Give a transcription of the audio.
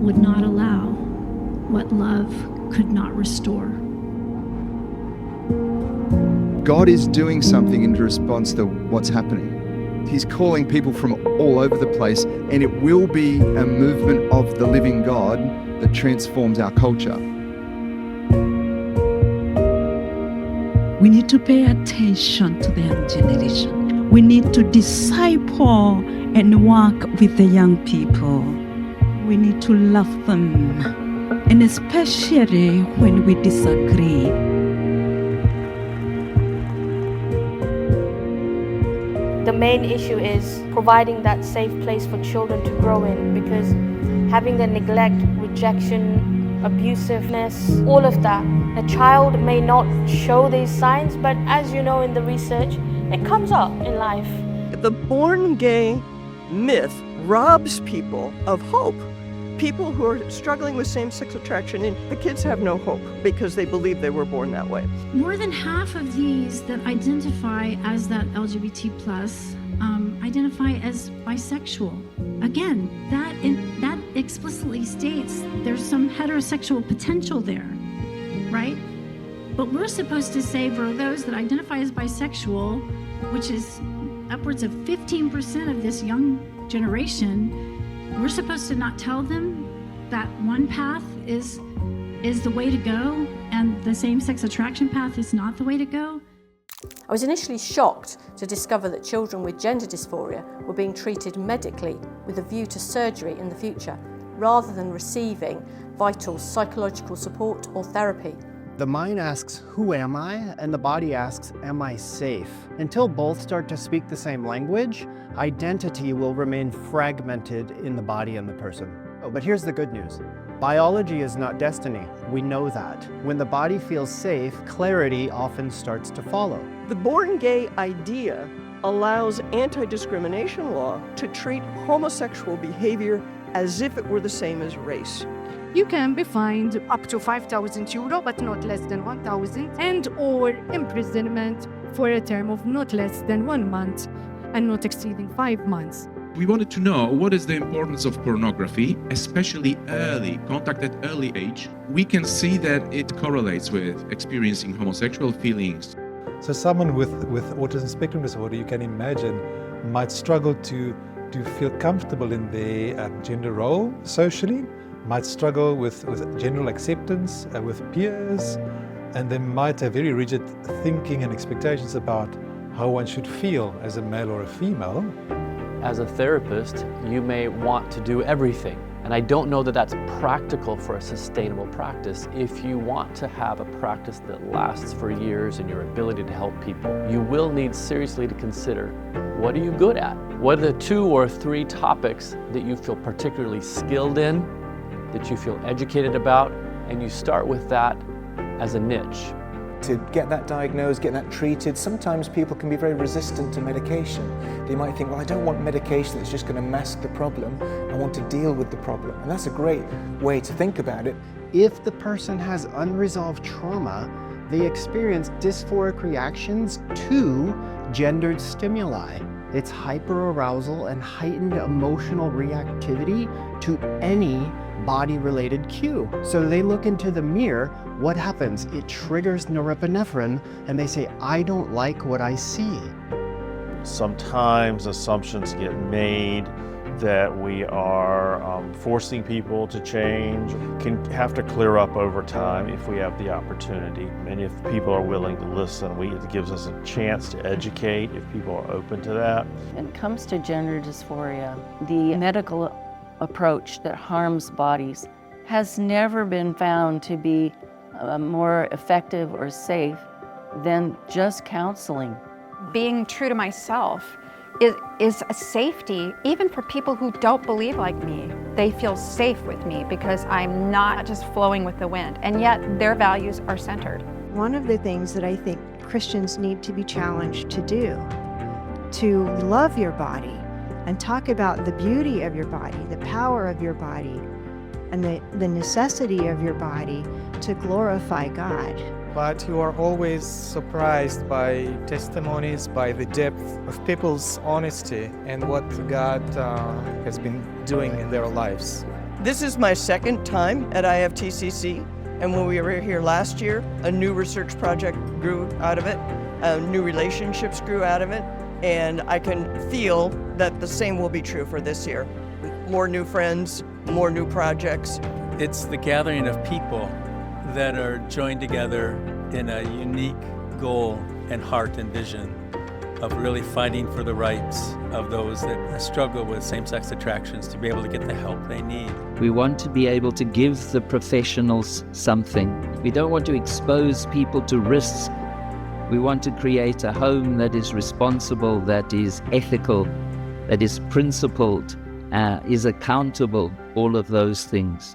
would not allow, what love could not restore. God is doing something in response to what's happening. He's calling people from all over the place, and it will be a movement of the living God that transforms our culture. We need to pay attention to the young generation. We need to disciple and walk with the young people. We need to love them, and especially when we disagree. The main issue is providing that safe place for children to grow in, because having the neglect, rejection, abusiveness, all of that, a child may not show these signs, but as you know in the research, it comes up in life. The born gay myth robs people of hope. People who are struggling with same-sex attraction, and the kids have no hope because they believe they were born that way. More than half of these that identify as that LGBT plus identify as bisexual. Again, that explicitly states there's some heterosexual potential there, right? But we're supposed to say for those that identify as bisexual, which is upwards of 15% of this young generation, we're supposed to not tell them that one path is the way to go and the same-sex attraction path is not the way to go? I was initially shocked to discover that children with gender dysphoria were being treated medically with a view to surgery in the future, rather than receiving vital psychological support or therapy. The mind asks, who am I? And the body asks, am I safe? Until both start to speak the same language, identity will remain fragmented in the body and the person. Oh, but here's the good news. Biology is not destiny. We know that. When the body feels safe, clarity often starts to follow. The born gay idea allows anti-discrimination law to treat homosexual behavior as if it were the same as race. You can be fined up to €5,000, but not less than 1,000, and or imprisonment for a term of not less than 1 month and not exceeding 5 months. We wanted to know what is the importance of pornography, especially early, contact at early age. We can see that it correlates with experiencing homosexual feelings. So someone with autism spectrum disorder, you can imagine, might struggle to feel comfortable in their gender role socially, might struggle with general acceptance with peers, and they might have very rigid thinking and expectations about how one should feel as a male or a female. As a therapist, you may want to do everything, and I don't know that that's practical for a sustainable practice. If you want to have a practice that lasts for years and your ability to help people, you will need seriously to consider, what are you good at? What are the 2 or 3 topics that you feel particularly skilled in, that you feel educated about, and you start with that as a niche. To get that diagnosed, get that treated, sometimes people can be very resistant to medication. They might think, well, I don't want medication that's just going to mask the problem. I want to deal with the problem. And that's a great way to think about it. If the person has unresolved trauma, they experience dysphoric reactions to gendered stimuli. It's hyperarousal and heightened emotional reactivity to any body-related cue. So they look into the mirror, what happens? It triggers norepinephrine, and they say, I don't like what I see. Sometimes assumptions get made that we are forcing people to change, can have to clear up over time if we have the opportunity. And if people are willing to listen, it gives us a chance to educate if people are open to that. When it comes to gender dysphoria, the medical approach that harms bodies has never been found to be more effective or safe than just counseling. Being true to myself is a safety, even for people who don't believe like me. They feel safe with me because I'm not just flowing with the wind, and yet their values are centered. One of the things that I think Christians need to be challenged to do, to love your body and talk about the beauty of your body, the power of your body, and the necessity of your body to glorify God. But you are always surprised by testimonies, by the depth of people's honesty and what God has been doing in their lives. This is my second time at IFTCC, and when we were here last year, a new research project grew out of it, new relationships grew out of it, and I can feel that the same will be true for this year. More new friends, more new projects. It's the gathering of people that are joined together in a unique goal and heart and vision of really fighting for the rights of those that struggle with same-sex attractions to be able to get the help they need. We want to be able to give the professionals something. We don't want to expose people to risks. We want to create a home that is responsible, that is ethical, that is principled, is accountable, all of those things.